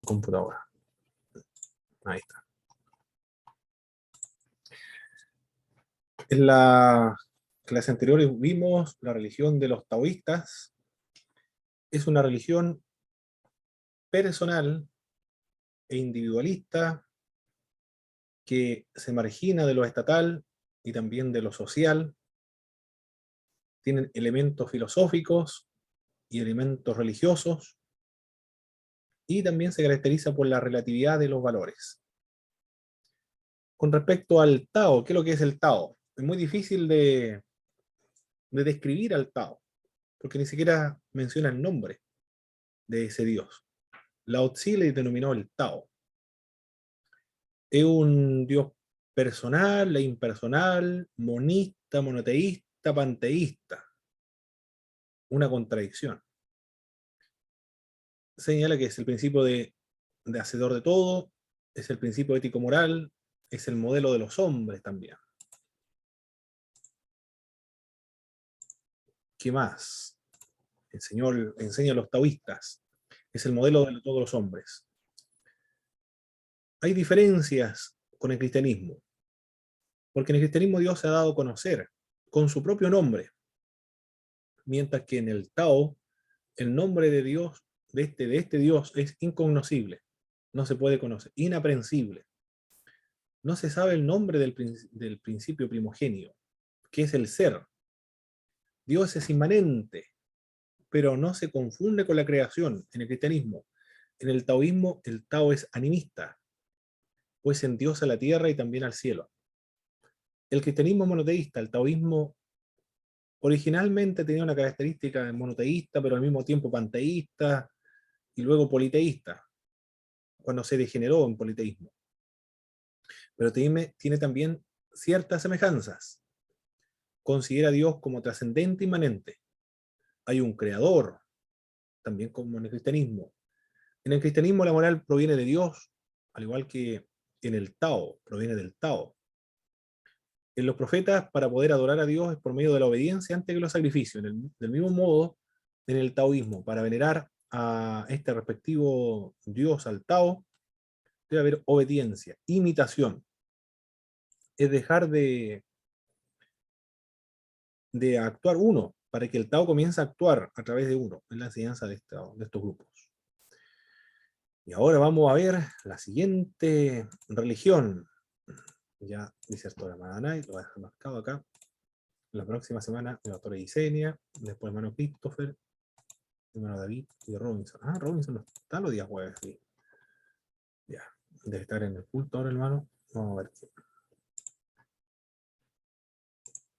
computadora. Ahí está. En la clase anterior vimos la religión de los taoístas. Es una religión personal e individualista que se margina de lo estatal y también de lo social. Tienen elementos filosóficos y elementos religiosos, y también se caracteriza por la relatividad de los valores. Con respecto al Tao, ¿qué es lo que es el Tao? Es muy difícil de describir al Tao, porque ni siquiera menciona el nombre de ese Dios. Lao Tzu le denominó el Tao. Es un Dios personal e impersonal, monista, monoteísta, panteísta. Una contradicción. Señala que es el principio de hacedor de todo, es el principio ético-moral, es el modelo de los hombres también. ¿Qué más? Enseña a los taoístas. Es el modelo de todos los hombres. Hay diferencias con el cristianismo, porque en el cristianismo Dios se ha dado a conocer con su propio nombre, mientras que en el Tao el nombre de Dios, de este Dios, es incognoscible, no se puede conocer, inaprensible. No se sabe el nombre del principio primogenio, que es el ser. Dios es inmanente, pero no se confunde con la creación en el cristianismo. En el taoísmo, el Tao es animista, pues en Dios a la tierra y también al cielo. El cristianismo monoteísta, el taoísmo originalmente tenía una característica monoteísta, pero al mismo tiempo panteísta y luego politeísta, cuando se degeneró en politeísmo. Pero tiene también ciertas semejanzas. Considera a Dios como trascendente, inmanente. Hay un creador, también como en el cristianismo. En el cristianismo la moral proviene de Dios, al igual que en el Tao, proviene del Tao. En los profetas, para poder adorar a Dios es por medio de la obediencia antes que los sacrificios. Del mismo modo, en el taoísmo, para venerar a este respectivo Dios, al Tao, debe haber obediencia, imitación. Es dejar de actuar uno, para que el Tao comience a actuar a través de uno, en la enseñanza de estos grupos. Y ahora vamos a ver la siguiente religión. Ya disertó la Madanay, lo voy a dejar marcado acá. La próxima semana, la doctora Yesenia, después hermano Christopher, hermano David y Robinson. Ah, Robinson no está los días jueves, sí. Ya, debe estar en el culto ahora, hermano. Vamos a ver qué.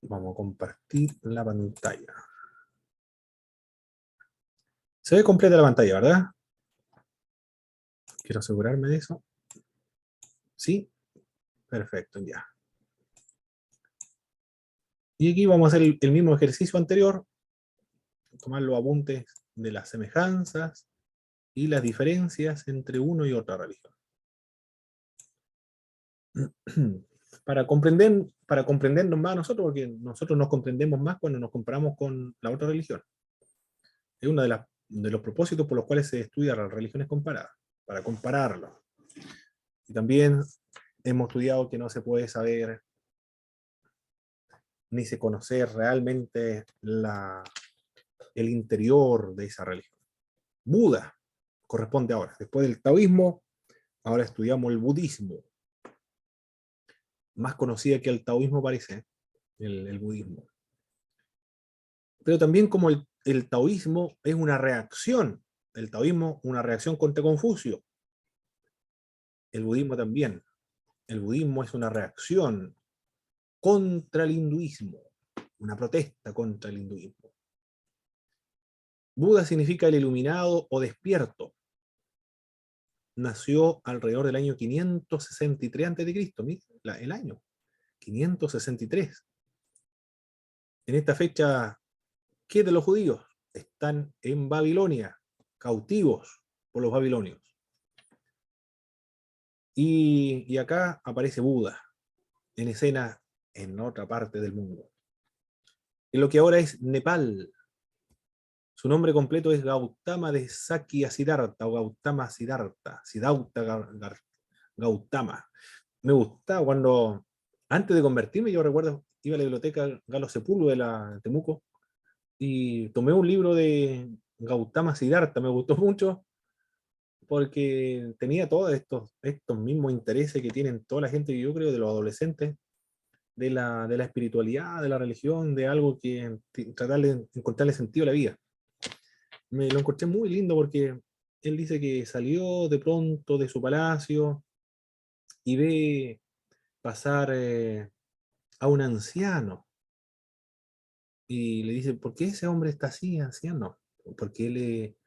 Vamos a compartir la pantalla. Se ve completa la pantalla, ¿verdad? Quiero asegurarme de eso. ¿Sí? Perfecto, ya. Y aquí vamos a hacer el mismo ejercicio anterior. Tomar los apuntes de las semejanzas y las diferencias entre uno y otra religión. Para comprendernos más nosotros, porque nosotros nos comprendemos más cuando nos comparamos con la otra religión. Es uno de los propósitos por los cuales se estudia las religiones comparadas, para compararlo. Y también hemos estudiado que no se puede saber ni se conocer realmente el interior de esa religión. Buda corresponde ahora. Después del taoísmo, ahora estudiamos el budismo. Más conocida que el taoísmo parece, el budismo. Pero también como el taoísmo es una reacción, el taoísmo una reacción contra Confucio, el budismo también. El budismo es una reacción contra el hinduismo, una protesta contra el hinduismo. Buda significa el iluminado o despierto. Nació alrededor del año 563 a.C., el año 563. En esta fecha, ¿qué de los judíos? Están en Babilonia, cautivos por los babilonios. Y acá aparece Buda, en escena en otra parte del mundo. En lo que ahora es Nepal, Su nombre completo es Gautama de Sakya Siddhartha o Gautama Siddhartha, Gautama. Me gustaba cuando, antes de convertirme, yo recuerdo, iba a la biblioteca Galo Sepúlveda de la Temuco y tomé un libro de Gautama Siddhartha, me gustó mucho porque tenía todos estos mismos intereses que tienen toda la gente, yo creo, de los adolescentes, de la espiritualidad, de la religión, de algo que tratar de encontrarle sentido a la vida. Me lo encontré muy lindo porque él dice que salió de pronto de su palacio y ve pasar a un anciano y le dice, ¿por qué ese hombre está así, anciano? Porque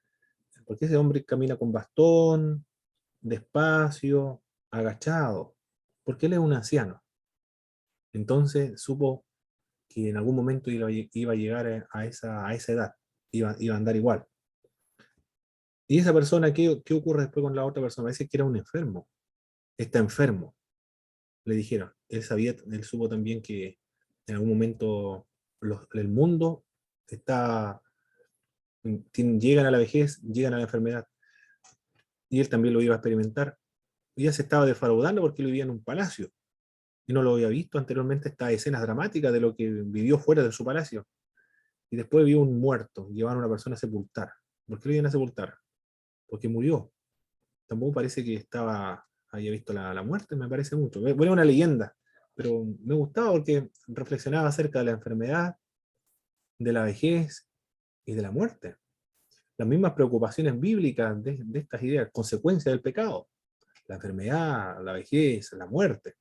porque ese hombre camina con bastón, despacio, agachado, porque él es un anciano. Entonces supo que en algún momento iba a llegar a esa edad, iba a andar igual. Y esa persona, ¿qué ocurre después con la otra persona? Parece que era un enfermo, está enfermo, le dijeron. Él supo también que en algún momento el mundo está, llegan a la vejez, llegan a la enfermedad, y él también lo iba a experimentar. Y ya se estaba defraudando porque él vivía en un palacio, y no lo había visto anteriormente estas escenas dramáticas de lo que vivió fuera de su palacio. Y después vio un muerto, llevaron a una persona a sepultar. ¿Por qué lo iban a sepultar? Porque murió. Tampoco parece que había visto la muerte, me parece mucho. Bueno, es una leyenda, pero me gustaba porque reflexionaba acerca de la enfermedad, de la vejez y de la muerte. Las mismas preocupaciones bíblicas de estas ideas, consecuencias del pecado, la enfermedad, la vejez, la muerte.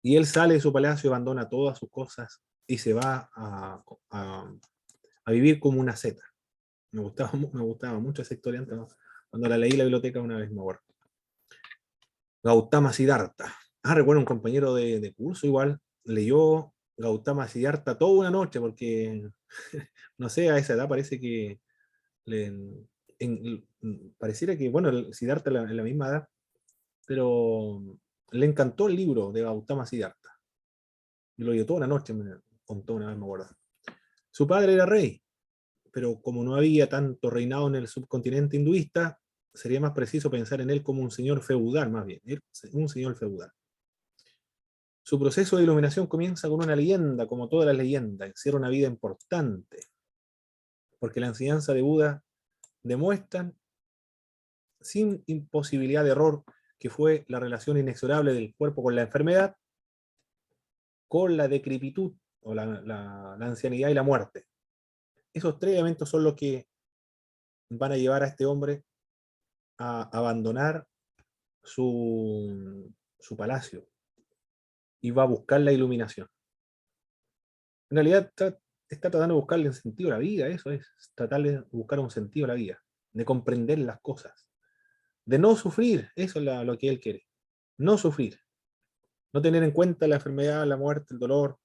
Y él sale de su palacio, abandona todas sus cosas y se va a vivir como una seta. Me gustaba mucho esa historia antes, ¿no? Cuando la leí en la biblioteca una vez, me acuerdo. Gautama Siddhartha. Recuerdo un compañero de curso igual, leyó Gautama Siddhartha toda una noche, porque, no sé, a esa edad parece que le, pareciera que, bueno, el Siddhartha en la misma edad, pero le encantó el libro de Gautama Siddhartha. Y lo leyó toda una noche, me contó una vez, me acuerdo. Su padre era rey, pero como no había tanto reinado en el subcontinente hinduista, sería más preciso pensar en él como un señor feudal, más bien, un señor feudal. Su proceso de iluminación comienza con una leyenda, como todas las leyendas, encierra una vida importante, porque la enseñanza de Buda demuestra, sin imposibilidad de error, que fue la relación inexorable del cuerpo con la enfermedad, con la decrepitud, o la ancianidad y la muerte. Esos tres elementos son los que van a llevar a este hombre a abandonar su palacio y va a buscar la iluminación. En realidad está tratando de buscarle un sentido a la vida, eso es, tratar de buscar un sentido a la vida, de comprender las cosas, de no sufrir, eso es lo que él quiere, no sufrir, no tener en cuenta la enfermedad, la muerte, el dolor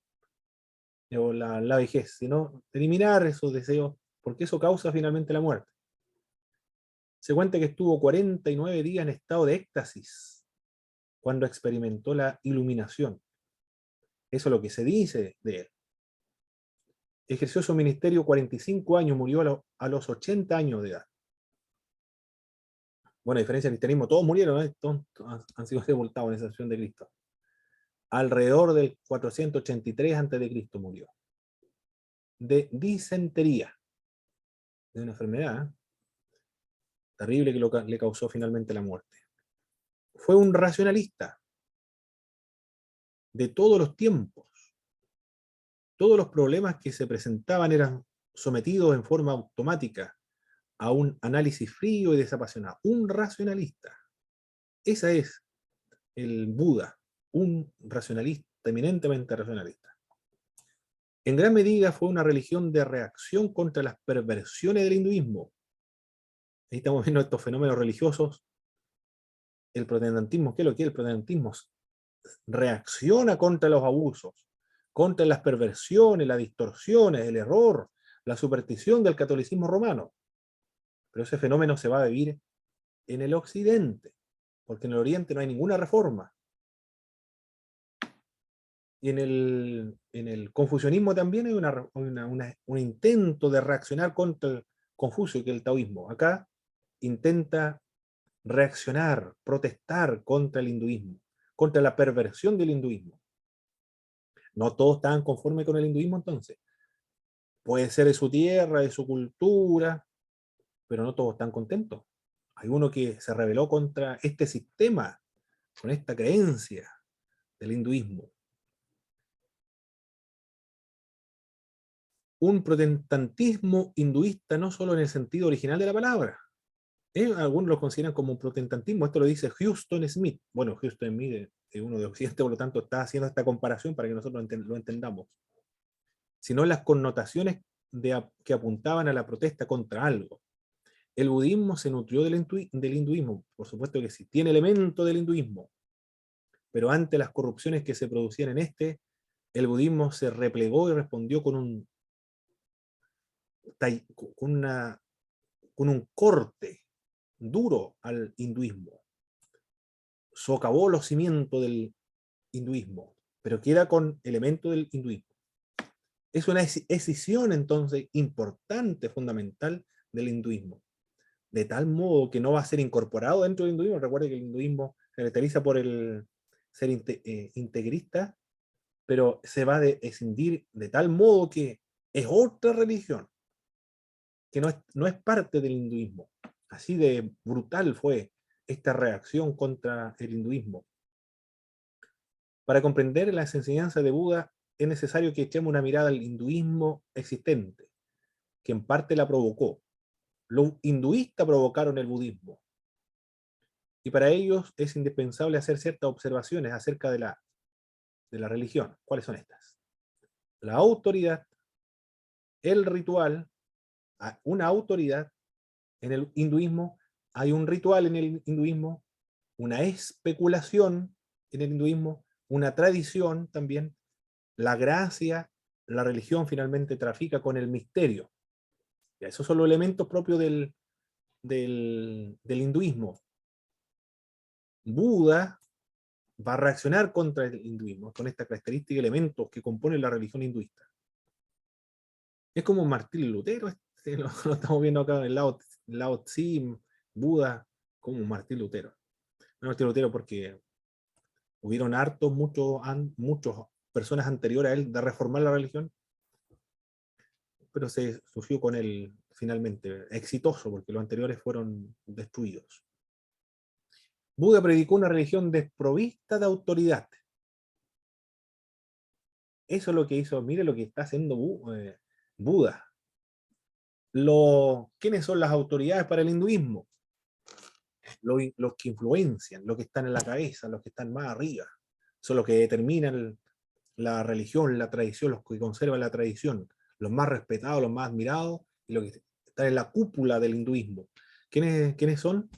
o la vejez, sino eliminar esos deseos, porque eso causa finalmente la muerte. Se cuenta que estuvo 49 días en estado de éxtasis cuando experimentó la iluminación. Eso es lo que se dice de él. Ejerció su ministerio 45 años, murió a los 80 años de edad. Bueno, a diferencia del cristianismo, todos murieron, ¿eh? Todos han sido sepultados en esa acción de Cristo. Alrededor del 483 a.C. murió. De disentería, de una enfermedad terrible que le causó finalmente la muerte. Fue un racionalista de todos los tiempos. Todos los problemas que se presentaban eran sometidos en forma automática a un análisis frío y desapasionado. Un racionalista. Ese es el Buda, un racionalista, eminentemente racionalista. En gran medida fue una religión de reacción contra las perversiones del hinduismo. Ahí estamos viendo estos fenómenos religiosos. El protestantismo, ¿qué es lo que es el protestantismo? Reacciona contra los abusos, contra las perversiones, las distorsiones, el error, la superstición del catolicismo romano. Pero ese fenómeno se va a vivir en el occidente, porque en el oriente no hay ninguna reforma. Y en en el confucianismo también hay un intento de reaccionar contra el Confucio, que es el taoísmo. Acá intenta reaccionar, protestar contra el hinduismo, contra la perversión del hinduismo. No todos estaban conformes con el hinduismo entonces. Puede ser de su tierra, de su cultura, pero no todos están contentos. Hay uno que se rebeló contra este sistema, con esta creencia del hinduismo. Un protestantismo hinduista no solo en el sentido original de la palabra. Algunos lo consideran como un protestantismo. Esto lo dice Houston Smith. Bueno, Houston Smith es uno de Occidente, por lo tanto está haciendo esta comparación para que nosotros lo entendamos. Sino las connotaciones que apuntaban a la protesta contra algo. El budismo se nutrió del hinduismo, por supuesto que sí, tiene elementos del hinduismo, pero ante las corrupciones que se producían en este, el budismo se replegó y respondió con un corte duro al hinduismo. Socavó los cimientos del hinduismo, pero queda con elementos del hinduismo. Es una escisión entonces importante, fundamental del hinduismo, de tal modo que no va a ser incorporado dentro del hinduismo. Recuerde que el hinduismo se caracteriza por el ser integrista, pero se va a escindir de tal modo que es otra religión, que no es parte del hinduismo. Así de brutal fue esta reacción contra el hinduismo. Para comprender las enseñanzas de Buda es necesario que echemos una mirada al hinduismo existente, que en parte la provocó. Los hinduistas provocaron el budismo, y para ellos es indispensable hacer ciertas observaciones acerca de la religión. ¿Cuáles son estas? La autoridad, el ritual, una autoridad en el hinduismo, hay un ritual en el hinduismo, una especulación en el hinduismo, una tradición también, la gracia, la religión finalmente trafica con el misterio. Ya, esos son los elementos propios del hinduismo. Buda va a reaccionar contra el hinduismo, con esta característica y elementos que componen la religión hinduista. Es como Martín Lutero, lo estamos viendo acá en Lao Tzu, Buda, como Martín Lutero. No Martín Lutero porque hubieron muchas personas anteriores a él de reformar la religión, pero se surgió con él finalmente exitoso, porque los anteriores fueron destruidos. Buda predicó una religión desprovista de autoridad. Eso es lo que hizo, mire lo que está haciendo Buda. ¿Quiénes son las autoridades para el hinduismo? Los que influencian, los que están en la cabeza, los que están más arriba. Son los que determinan la religión, la tradición, los que conservan la tradición, los más respetados, los más admirados, y los que están en la cúpula del hinduismo. ¿Quiénes son?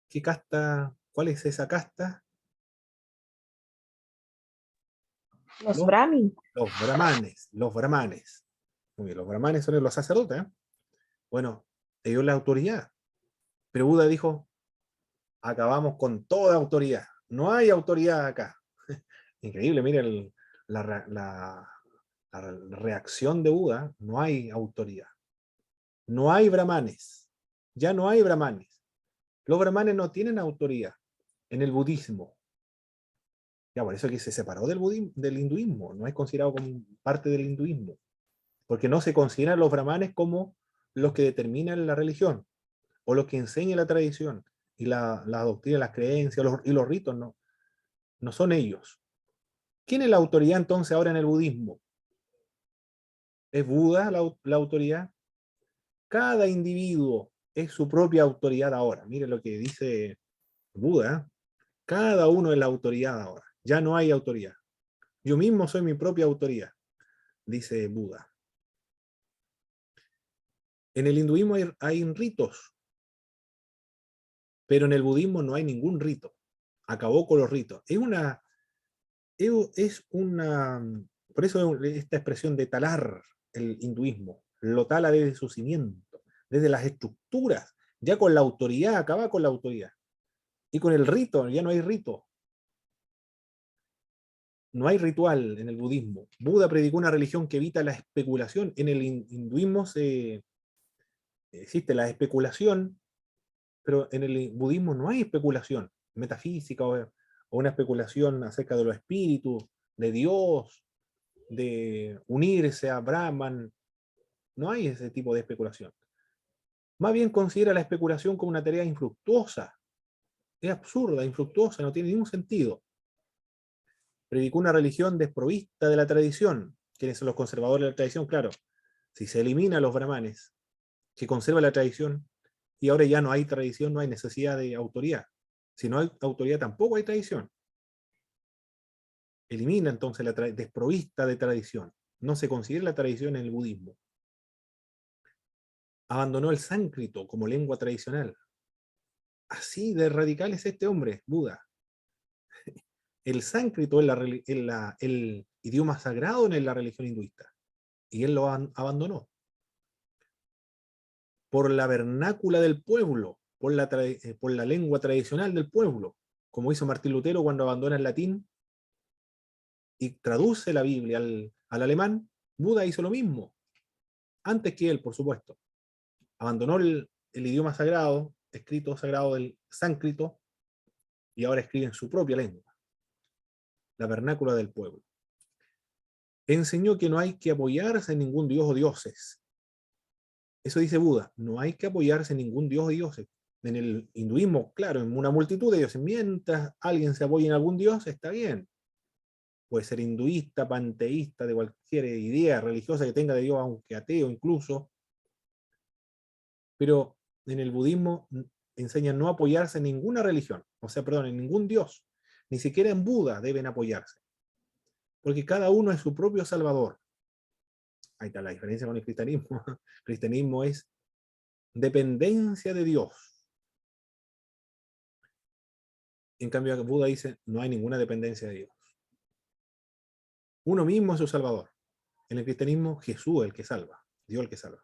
¿Qué casta? ¿Cuál es esa casta? Los brahmin. Los brahmanes, los brahmanes. Muy bien, los brahmanes son los sacerdotes, ¿eh? Bueno, ellos la autoridad. Pero Buda dijo, acabamos con toda autoridad. No hay autoridad acá. Increíble, miren la reacción de Buda. No hay autoridad. No hay brahmanes. Ya no hay brahmanes. Los brahmanes no tienen autoridad en el budismo. Ya por eso que se separó del hinduismo. No es considerado como parte del hinduismo. Porque no se consideran los brahmanes como los que determinan la religión, o los que enseñan la tradición, y la doctrina, las creencias, y los ritos, no son ellos. ¿Quién es la autoridad entonces ahora en el budismo? ¿Es Buda la autoridad? Cada individuo es su propia autoridad ahora. Miren lo que dice Buda. Cada uno es la autoridad ahora. Ya no hay autoridad. Yo mismo soy mi propia autoridad, dice Buda. En el hinduismo hay ritos, pero en el budismo no hay ningún rito. Acabó con los ritos. Por eso esta expresión de talar el hinduismo, lo tala desde su cimiento, desde las estructuras, ya con la autoridad, acaba con la autoridad. Y con el rito, ya no hay rito. No hay ritual en el budismo. Buda predicó una religión que evita la especulación. En el hinduismo existe la especulación, pero en el budismo no hay especulación metafísica o una especulación acerca de los espíritus, de Dios, de unirse a Brahman. No hay ese tipo de especulación. Más bien considera la especulación como una tarea infructuosa. Es absurda, infructuosa, no tiene ningún sentido. Predicó una religión desprovista de la tradición. ¿Quiénes son los conservadores de la tradición? Claro, si se elimina a los brahmanes, que conserva la tradición, y ahora ya no hay tradición, no hay necesidad de autoridad. Si no hay autoridad, tampoco hay tradición. Elimina entonces la desprovista de tradición. No se considera la tradición en el budismo. Abandonó el sánscrito como lengua tradicional. Así de radical es este hombre, Buda. El sánscrito es el idioma sagrado en la religión hinduista, y él lo abandonó por la vernácula del pueblo, por la lengua tradicional del pueblo, como hizo Martín Lutero cuando abandona el latín y traduce la Biblia al alemán. Buda hizo lo mismo, antes que él, por supuesto. Abandonó el idioma sagrado, escrito sagrado del sánscrito, y ahora escribe en su propia lengua, la vernácula del pueblo. Enseñó que no hay que apoyarse en ningún dios o dioses. Eso dice Buda, no hay que apoyarse en ningún dios o dioses. En el hinduismo, claro, en una multitud de dioses, mientras alguien se apoya en algún dios, está bien. Puede ser hinduista, panteísta, de cualquier idea religiosa que tenga de Dios, aunque ateo incluso. Pero en el budismo enseñan no apoyarse en ninguna religión, o sea, perdón, en ningún dios. Ni siquiera en Buda deben apoyarse, porque cada uno es su propio salvador. Ahí está la diferencia con el cristianismo. El cristianismo es dependencia de Dios. En cambio, Buda dice, no hay ninguna dependencia de Dios. Uno mismo es su salvador. En el cristianismo, Jesús es el que salva, Dios el que salva.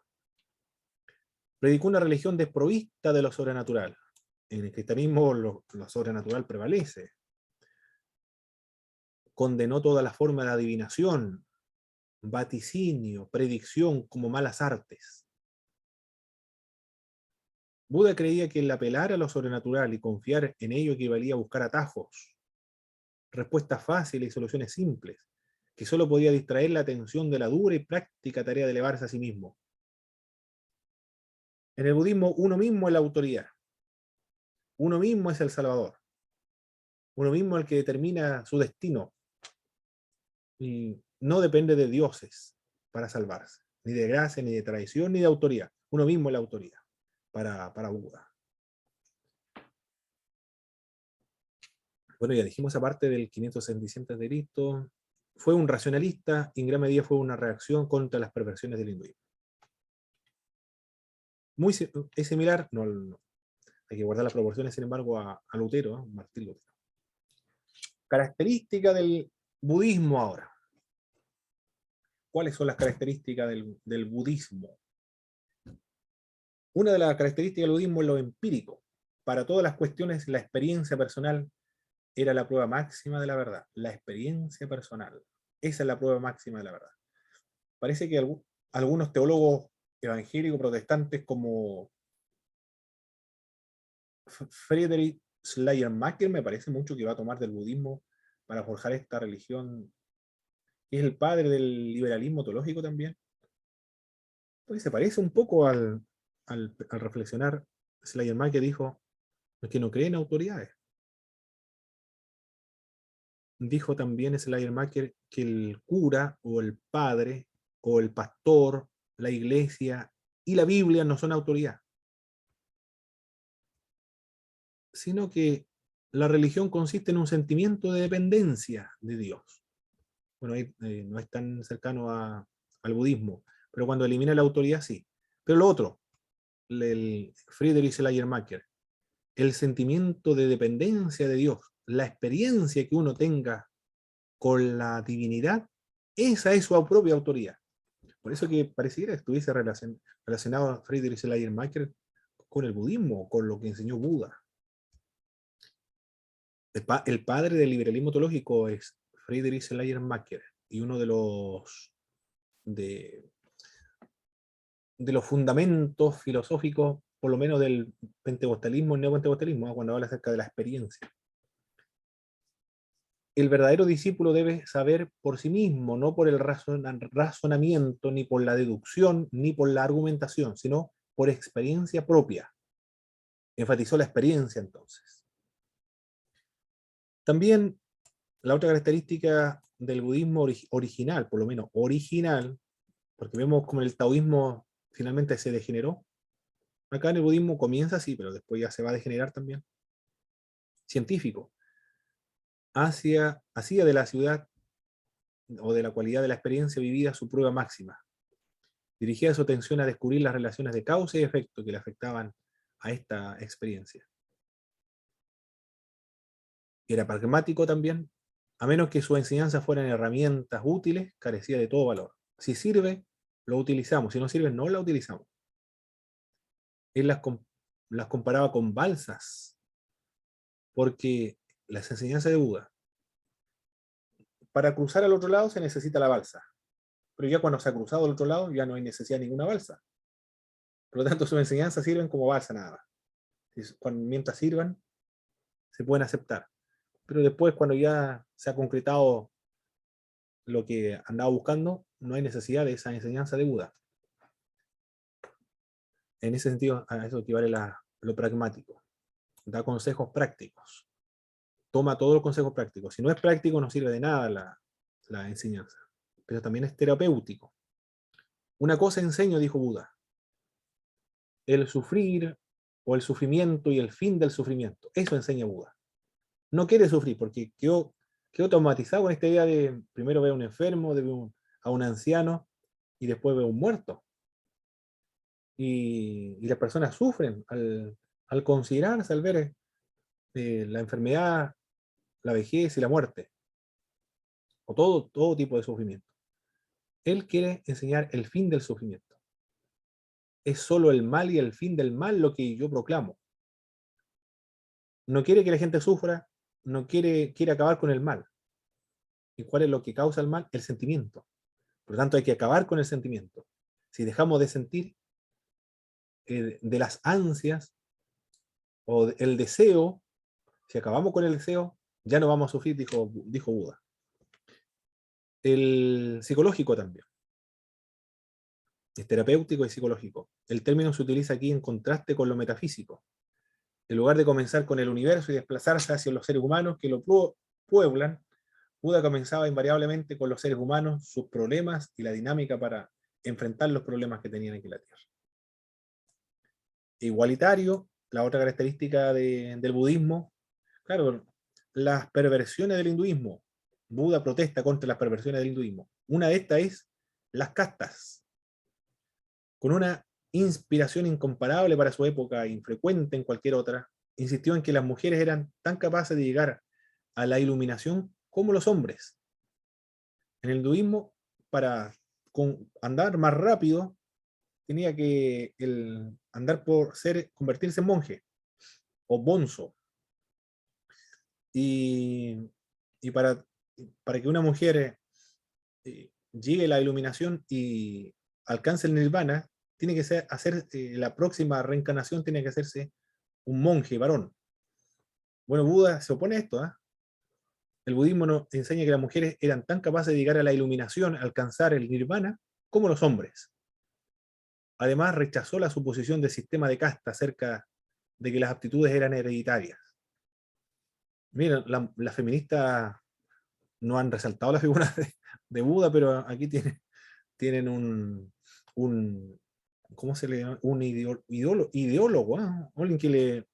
Predicó una religión desprovista de lo sobrenatural. En el cristianismo lo sobrenatural prevalece. Condenó toda la forma de adivinación, vaticinio, predicción como malas artes. Buda creía que el apelar a lo sobrenatural y confiar en ello equivalía a buscar atajos, respuestas fáciles y soluciones simples, que solo podía distraer la atención de la dura y práctica tarea de elevarse a sí mismo. En el budismo, uno mismo es la autoridad. Uno mismo es el salvador. Uno mismo es el que determina su destino. Y no depende de dioses para salvarse, ni de gracia, ni de tradición, ni de autoridad. Uno mismo es la autoridad para Buda. Bueno, ya dijimos aparte del 567 de Cristo. Fue un racionalista y en gran medida fue una reacción contra las perversiones del hinduismo. Es similar, no, hay que guardar las proporciones, sin embargo, a Lutero, ¿eh? Martín Lutero. Característica del budismo ahora. ¿Cuáles son las características del budismo? Una de las características del budismo es lo empírico. Para todas las cuestiones, la experiencia personal era la prueba máxima de la verdad. La experiencia personal. Esa es la prueba máxima de la verdad. Parece que algunos teólogos evangélicos protestantes como Friedrich Schleiermacher, me parece mucho que va a tomar del budismo para forjar esta religión, que es el padre del liberalismo teológico también. Pues se parece un poco al reflexionar Schleiermacher, dijo que no cree en autoridades. Dijo también Schleiermacher que el cura o el padre o el pastor, la iglesia y la Biblia no son autoridad, sino que la religión consiste en un sentimiento de dependencia de Dios. Bueno, no es tan cercano al budismo, pero cuando elimina la autoridad sí. Pero lo otro, el Friedrich Schleiermacher, el sentimiento de dependencia de Dios, la experiencia que uno tenga con la divinidad, esa es su propia autoridad. Por eso que pareciera que estuviese relacionado a Friedrich Schleiermacher con el budismo, con lo que enseñó Buda. El padre del liberalismo teológico es Friedrich Schleiermacher, y uno de, de los fundamentos filosóficos, por lo menos del pentecostalismo, el neopentecostalismo, cuando habla acerca de la experiencia. El verdadero discípulo debe saber por sí mismo, no por el razonamiento, ni por la deducción, ni por la argumentación, sino por experiencia propia. Enfatizó la experiencia entonces. También la otra característica del budismo original, por lo menos original, porque vemos como el taoísmo finalmente se degeneró. Acá en el budismo comienza así, pero después ya se va a degenerar también. Científico. Hacía de la ciudad o de la cualidad de la experiencia vivida su prueba máxima. Dirigía su atención a descubrir las relaciones de causa y efecto que le afectaban a esta experiencia. Era pragmático también, a menos que sus enseñanzas fueran herramientas útiles, carecía de todo valor. Si sirve, lo utilizamos, si no sirve, no la utilizamos. Él las comparaba con balsas, porque las enseñanzas de Buda, para cruzar al otro lado se necesita la balsa, pero ya cuando se ha cruzado al otro lado ya no hay necesidad de ninguna balsa. Por lo tanto, sus enseñanzas sirven como balsa nada más. Mientras sirvan, se pueden aceptar. Pero después, cuando ya se ha concretado lo que andaba buscando, no hay necesidad de esa enseñanza de Buda. En ese sentido, a eso equivale lo pragmático. Da consejos prácticos. Toma todos los consejos prácticos. Si no es práctico, no sirve de nada la enseñanza. Pero también es terapéutico. Una cosa enseño, dijo Buda: el sufrir o el sufrimiento y el fin del sufrimiento. Eso enseña Buda. No quiere sufrir porque quedó traumatizado con esta idea de primero ver a un enfermo, de ver a un anciano y después ver a un muerto. Y las personas sufren al considerarse, al ver la enfermedad, la vejez y la muerte, o todo tipo de sufrimiento. Él quiere enseñar el fin del sufrimiento. Es solo el mal y el fin del mal lo que yo proclamo. No quiere que la gente sufra, no quiere acabar con el mal. ¿Y cuál es lo que causa el mal? El sentimiento. Por lo tanto, hay que acabar con el sentimiento. Si dejamos de sentir de las ansias o el deseo, si acabamos con el deseo, ya no vamos a sufrir, dijo Buda. El psicológico también. Es terapéutico y psicológico. El término se utiliza aquí en contraste con lo metafísico. En lugar de comenzar con el universo y desplazarse hacia los seres humanos que lo pueblan, Buda comenzaba invariablemente con los seres humanos, sus problemas y la dinámica para enfrentar los problemas que tenían aquí en la Tierra. Igualitario, la otra característica del budismo, claro, las perversiones del hinduismo. Buda protesta contra las perversiones del hinduismo. Una de estas es las castas. Con una inspiración incomparable para su época, infrecuente en cualquier otra, insistió en que las mujeres eran tan capaces de llegar a la iluminación como los hombres. En el hinduismo, para andar más rápido, tenía que andar por convertirse en monje o bonzo. Y para que una mujer llegue a la iluminación y alcance el nirvana, tiene que hacer la próxima reencarnación tiene que hacerse un monje varón. Bueno, Buda se opone a esto. El budismo nos enseña que las mujeres eran tan capaces de llegar a la iluminación, alcanzar el nirvana, como los hombres. Además, rechazó la suposición del sistema de casta acerca de que las aptitudes eran hereditarias. Mira, las feministas no han resaltado la figura de Buda, pero aquí tienen ¿cómo se le llama? Un ideólogo, alguien que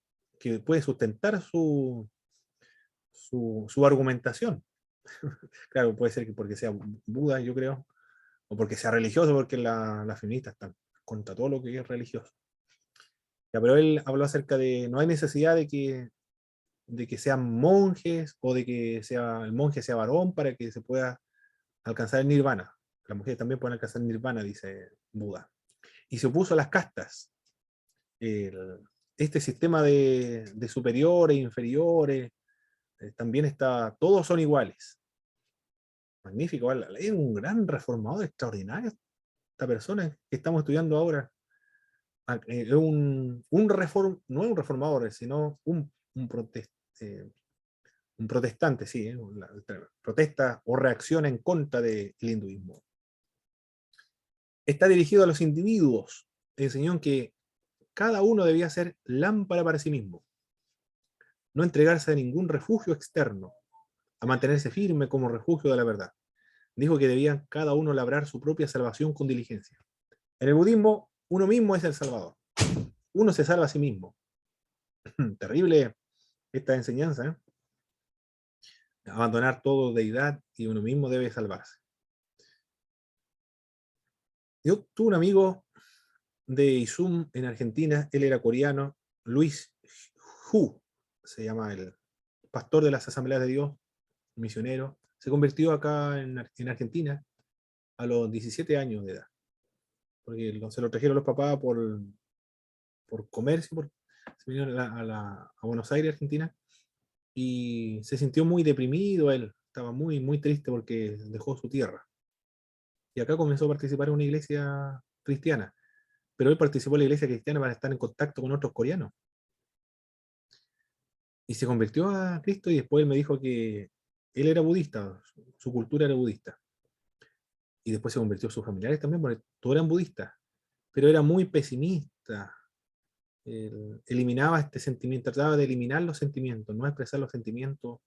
puede sustentar su argumentación. Claro, puede ser que porque sea Buda, yo creo, o porque sea religioso, porque las feministas están contra todo lo que es religioso. Ya, pero él habló acerca de no hay necesidad de que sean monjes o de que el monje sea varón para que se pueda alcanzar el nirvana. Las mujeres también pueden alcanzar el nirvana, dice Buda. Y se opuso a las castas. Este sistema de superiores e inferiores también todos son iguales. magnífico, es un gran reformador extraordinario esta persona que estamos estudiando ahora. Es no es un reformador, sino un protestante, sí, protesta o reacciona en contra del hinduismo. Está dirigido a los individuos. Enseñó que cada uno debía ser lámpara para sí mismo, no entregarse a ningún refugio externo, a mantenerse firme como refugio de la verdad. Dijo que debían cada uno labrar su propia salvación con diligencia. En el budismo, uno mismo es el salvador. Uno se salva a sí mismo. Terrible esta enseñanza, ¿eh? Abandonar todo deidad y uno mismo debe salvarse. Yo tuve un amigo de Izum en Argentina, él era coreano, Luis Hu, se llama el pastor de las Asambleas de Dios, misionero, se convirtió acá en Argentina a los 17 años de edad, porque se lo trajeron los papás por comercio, se vinieron a Buenos Aires, Argentina, y se sintió muy deprimido él, estaba muy, muy triste porque dejó su tierra. Y acá comenzó a participar en una iglesia cristiana, pero él participó en la iglesia cristiana para estar en contacto con otros coreanos. Y se convirtió a Cristo y después él me dijo que él era budista, su cultura era budista. Y después se convirtió a sus familiares también, porque todos eran budistas, pero era muy pesimista. Eliminaba este sentimiento, trataba de eliminar los sentimientos, no expresar los sentimientos,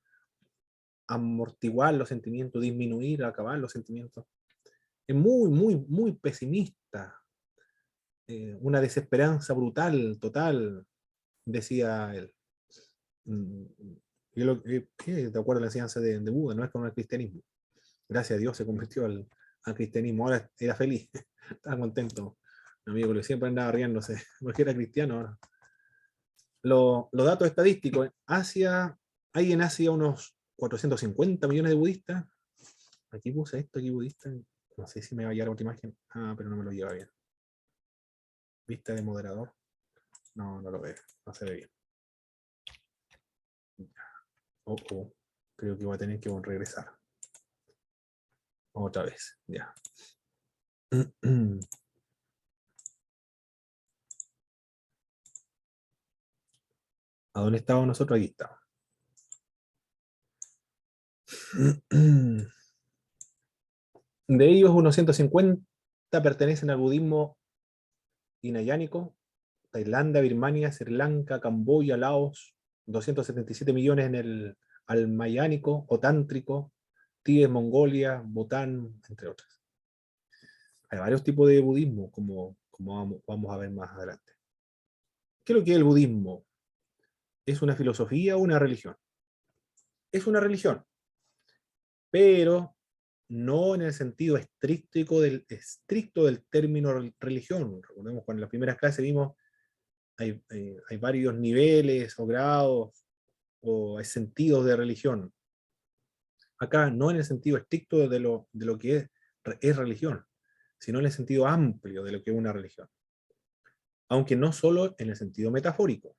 amortiguar los sentimientos, disminuir, acabar los sentimientos. Es muy, muy, muy pesimista. Una desesperanza brutal, total, decía él. De acuerdo a la enseñanza de Buda, no es como el cristianismo. Gracias a Dios se convirtió al cristianismo, ahora era feliz, estaba contento. Mi amigo que siempre andaba riéndose, porque era cristiano ahora. Los datos estadísticos, hay en Asia unos 450 millones de budistas. Aquí puse esto, aquí budista, no sé si me va a llegar otra imagen, pero no me lo lleva bien. Vista de moderador, no lo veo, no se ve bien. Creo que voy a tener que regresar. Otra vez, ya. ¿A dónde estábamos nosotros? Aquí estamos. De ellos, unos 150 pertenecen al budismo hinayánico, Tailandia, Birmania, Sri Lanka, Camboya, Laos, 277 millones en el almayánico o tántrico, Tíbet, Mongolia, Bután, entre otras. Hay varios tipos de budismo, como vamos a ver más adelante. ¿Qué es lo que es el budismo? ¿Es una filosofía o una religión? Es una religión, pero no en el sentido estricto del término religión. Recordemos cuando en las primeras clases vimos hay varios niveles o grados o hay sentidos de religión. Acá no en el sentido estricto de lo que es religión, sino en el sentido amplio de lo que es una religión. Aunque no solo en el sentido metafórico.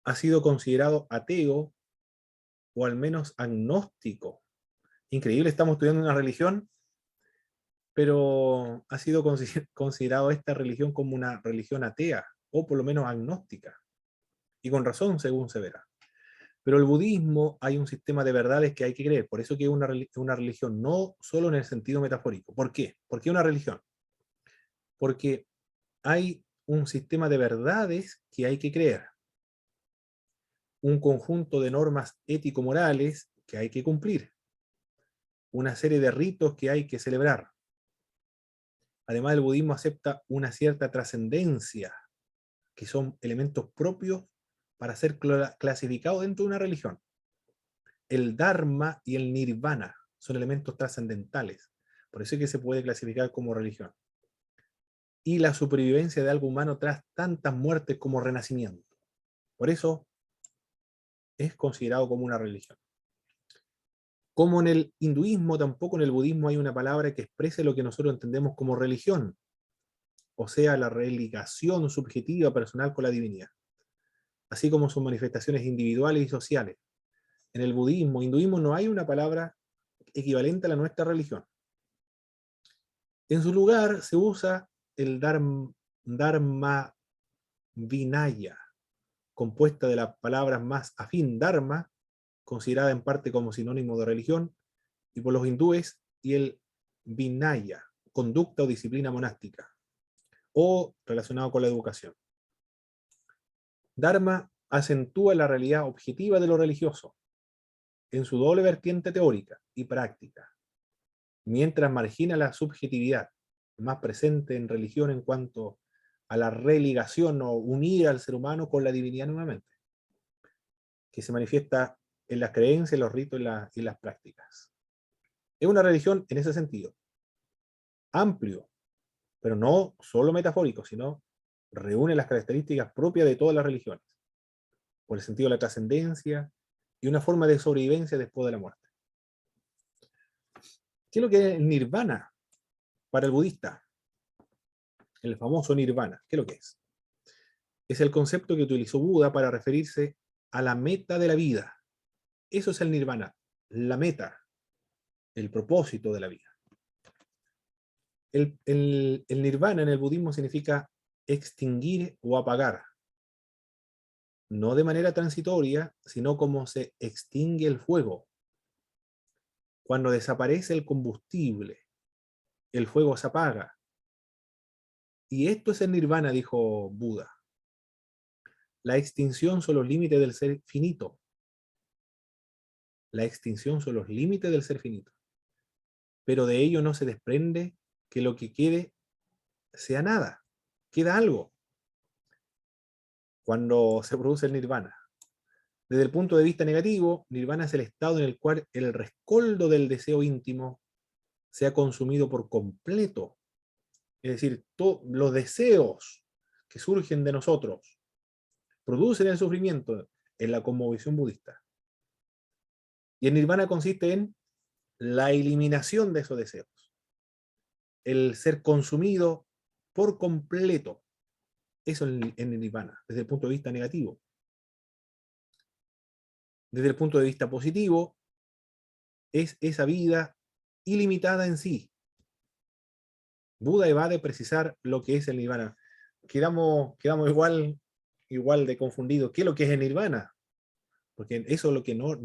Ha sido considerado ateo o al menos agnóstico. Increíble, estamos estudiando una religión, pero ha sido considerado esta religión como una religión atea, o por lo menos agnóstica. Y con razón, según se verá. Pero el budismo hay un sistema de verdades que hay que creer. Por eso que es una religión, no solo en el sentido metafórico. ¿Por qué? ¿Por qué una religión? Porque hay un sistema de verdades que hay que creer. Un conjunto de normas ético-morales que hay que cumplir. Una serie de ritos que hay que celebrar. Además, el budismo acepta una cierta trascendencia, que son elementos propios para ser clasificados dentro de una religión. El Dharma y el Nirvana son elementos trascendentales. Por eso es que se puede clasificar como religión. Y la supervivencia de algo humano tras tantas muertes como renacimiento. Por eso es considerado como una religión. Como en el hinduismo, tampoco en el budismo hay una palabra que exprese lo que nosotros entendemos como religión, o sea, la religación subjetiva personal con la divinidad, así como sus manifestaciones individuales y sociales. En el hinduismo no hay una palabra equivalente a la nuestra religión. En su lugar se usa el Dharma Vinaya, compuesta de las palabras más afín Dharma, considerada en parte como sinónimo de religión, y por los hindúes, y el Vinaya, conducta o disciplina monástica, o relacionado con la educación. Dharma acentúa la realidad objetiva de lo religioso, en su doble vertiente teórica y práctica, mientras margina la subjetividad, más presente en religión en cuanto a la religación o unir al ser humano con la divinidad nuevamente, que se manifiesta en las creencias, los ritos y las prácticas. Es una religión en ese sentido, amplio, pero no solo metafórico, sino reúne las características propias de todas las religiones, por el sentido de la trascendencia y una forma de sobrevivencia después de la muerte. ¿Qué es lo que es el nirvana para el budista? El famoso nirvana, ¿qué es lo que es? Es el concepto que utilizó Buda para referirse a la meta de la vida. Eso es el nirvana, la meta, el propósito de la vida. El nirvana en el budismo significa extinguir o apagar, no de manera transitoria, sino como se extingue el fuego. Cuando desaparece el combustible, el fuego se apaga. Y esto es el nirvana, dijo Buda. La extinción son los límites del ser finito. La extinción son los límites del ser finito. Pero de ello no se desprende que lo que quede sea nada. Queda algo cuando se produce el nirvana. Desde el punto de vista negativo, nirvana es el estado en el cual el rescoldo del deseo íntimo se ha consumido por completo. Es decir, los deseos que surgen de nosotros producen el sufrimiento en la cosmovisión budista. Y el nirvana consiste en la eliminación de esos deseos. El ser consumido por completo. Eso en el nirvana, desde el punto de vista negativo. Desde el punto de vista positivo, es esa vida ilimitada en sí. Buda evade precisar lo que es el nirvana. Quedamos igual de confundidos. ¿Qué es lo que es el nirvana? Porque eso es lo que no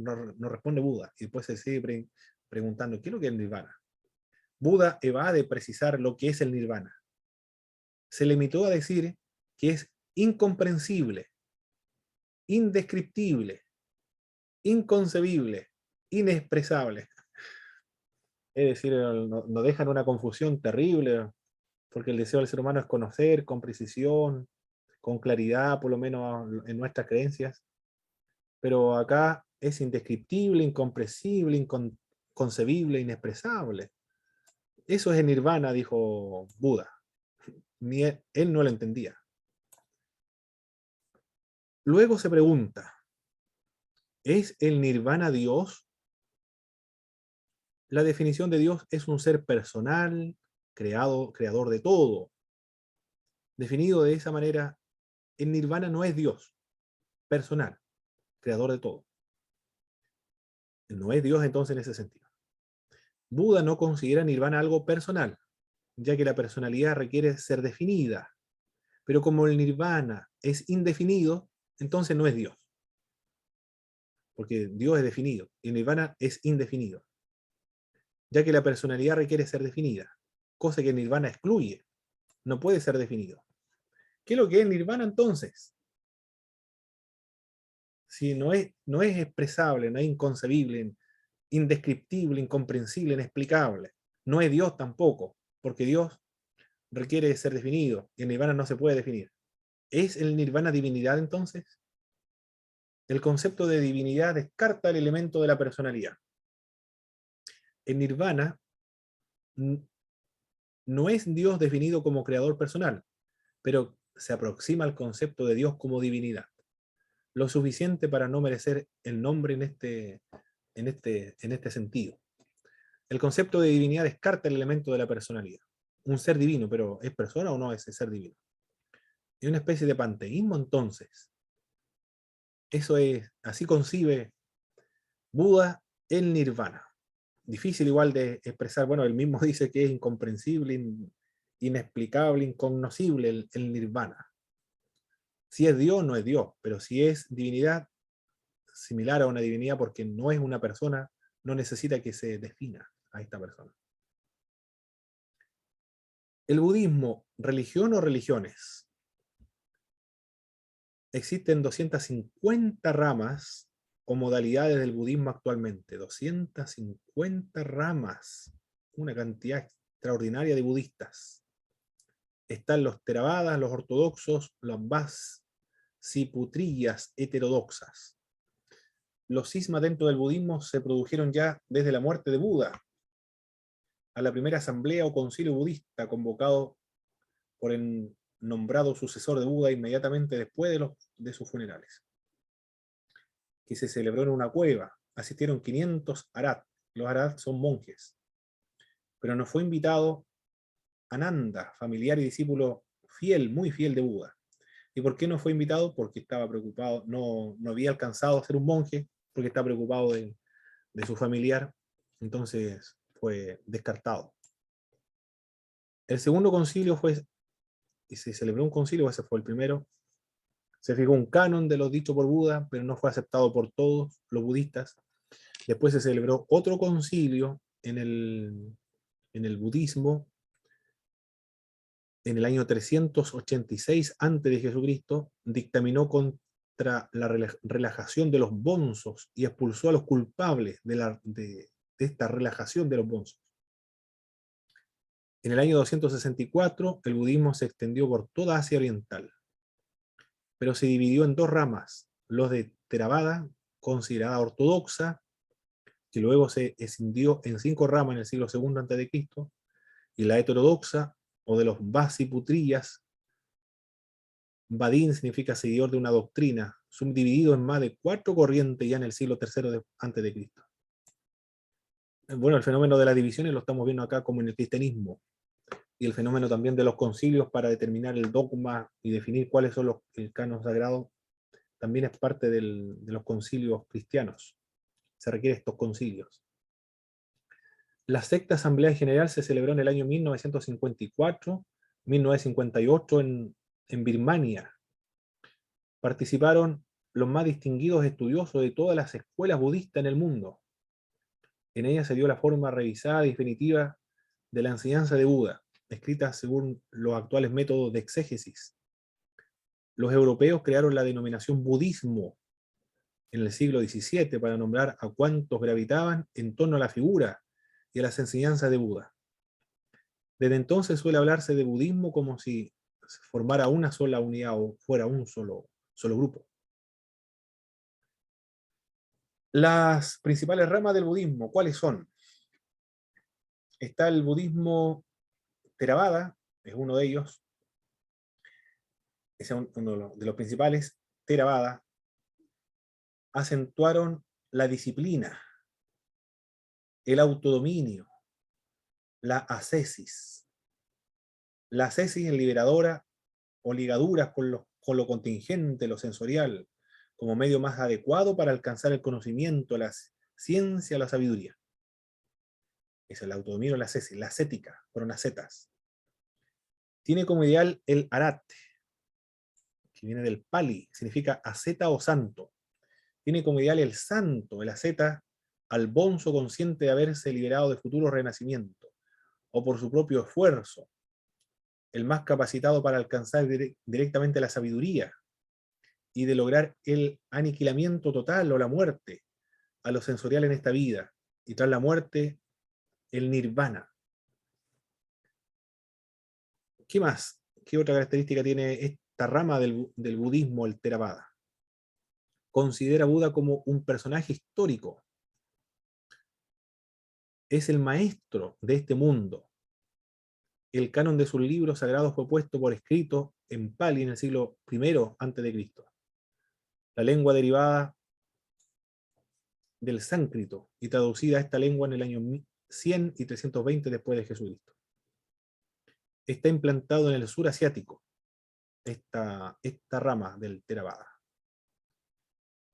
responde Buda. Y después se sigue preguntando, ¿qué es lo que es el nirvana? Buda evade precisar lo que es el nirvana. Se limitó a decir que es incomprensible, indescriptible, inconcebible, inexpresable. Es decir, nos dejan una confusión terrible, porque el deseo del ser humano es conocer con precisión, con claridad, por lo menos en nuestras creencias. Pero acá es indescriptible, incomprensible, inconcebible, inexpresable. Eso es el nirvana, dijo Buda. Ni él no lo entendía. Luego se pregunta, ¿es el nirvana Dios? La definición de Dios es un ser personal, creador de todo. Definido de esa manera, el nirvana no es Dios, personal, creador de todo. No es Dios entonces en ese sentido. Buda no considera nirvana algo personal, ya que la personalidad requiere ser definida. Pero como el nirvana es indefinido, entonces no es Dios. Porque Dios es definido y el nirvana es indefinido. Ya que la personalidad requiere ser definida, cosa que el nirvana excluye, no puede ser definido. ¿Qué es lo que es nirvana entonces? Si no es expresable, no es inconcebible, indescriptible, incomprensible, inexplicable, no es Dios tampoco, porque Dios requiere ser definido y el nirvana no se puede definir. ¿Es el nirvana divinidad entonces? El concepto de divinidad descarta el elemento de la personalidad. El nirvana no es Dios definido como creador personal, pero se aproxima al concepto de Dios como divinidad. Lo suficiente para no merecer el nombre en este sentido. El concepto de divinidad descarta el elemento de la personalidad. Un ser divino, pero ¿es persona o no ese ser divino? Es una especie de panteísmo entonces. Eso es, así concibe Buda el nirvana. difícil igual de expresar. Bueno, él mismo dice que es incomprensible, inexplicable, incognoscible el nirvana. Si es Dios, no es Dios, pero si es divinidad, similar a una divinidad porque no es una persona, no necesita que se defina a esta persona. El budismo, ¿religión o religiones? Existen 250 ramas o modalidades del budismo actualmente. 250 ramas. Una cantidad extraordinaria de budistas. Están los Theravadas, los ortodoxos, los Vasiputrías heterodoxas. Los cismas dentro del budismo se produjeron ya desde la muerte de Buda, a la primera asamblea o concilio budista convocado por el nombrado sucesor de Buda inmediatamente después de sus funerales, que se celebró en una cueva. Asistieron 500 arat. Los arat son monjes. Pero no fue invitado Ananda, familiar y discípulo fiel, muy fiel de Buda. ¿Y por qué no fue invitado? Porque estaba preocupado, no había alcanzado a ser un monje, porque estaba preocupado de su familiar, entonces fue descartado. El segundo concilio fue, y se celebró un concilio, ese fue el primero, se fijó un canon de lo dicho por Buda, pero no fue aceptado por todos los budistas. Después se celebró otro concilio en el budismo, en el año 386 antes de Jesucristo, dictaminó contra la relajación de los bonzos y expulsó a los culpables de esta relajación de los bonzos. En el año 264, el budismo se extendió por toda Asia Oriental, pero se dividió en dos ramas, los de Theravada, considerada ortodoxa, que luego se escindió en 5 ramas en el siglo II a.C., y la heterodoxa, o de los Vasiputrías. Vadín significa seguidor de una doctrina, subdividido en más de 4 corrientes ya en el siglo III a.C. Bueno, el fenómeno de las divisiones lo estamos viendo acá como en el cristianismo, y el fenómeno también de los concilios para determinar el dogma y definir cuáles son el canon sagrado, también es parte de los concilios cristianos. Se requieren estos concilios. La sexta asamblea general se celebró en el año 1954, 1958 en Birmania. Participaron los más distinguidos estudiosos de todas las escuelas budistas en el mundo. En ella se dio la forma revisada y definitiva de la enseñanza de Buda, escrita según los actuales métodos de exégesis. Los europeos crearon la denominación budismo en el siglo XVII para nombrar a cuantos gravitaban en torno a la figura y a las enseñanzas de Buda. Desde entonces suele hablarse de budismo como si se formara una sola unidad o fuera un solo grupo. Las principales ramas del budismo, ¿cuáles son? Está el budismo Theravada, es uno de ellos, es uno de los principales. Theravada acentuaron la disciplina, el autodominio, la ascesis. La ascesis es liberadora o ligaduras con lo contingente, lo sensorial, como medio más adecuado para alcanzar el conocimiento, la ciencia, la sabiduría. Es el autodominio, la ascesis, la ascética, fueron ascetas. Tiene como ideal el arat, que viene del pali, significa asceta o santo. Tiene como ideal el santo, el asceta, al bonzo consciente de haberse liberado de futuro renacimiento, o por su propio esfuerzo, el más capacitado para alcanzar directamente la sabiduría, y de lograr el aniquilamiento total o la muerte a lo sensorial en esta vida, y tras la muerte, el nirvana. ¿Qué más? ¿Qué otra característica tiene esta rama del budismo, el Theravada? Considera a Buda como un personaje histórico. Es el maestro de este mundo. El canon de sus libros sagrados fue puesto por escrito en Pali en el siglo I a.C. La lengua derivada del sánscrito y traducida a esta lengua en el año 100 y 320 después de Jesucristo. Está implantado en el sur asiático, esta rama del Theravada.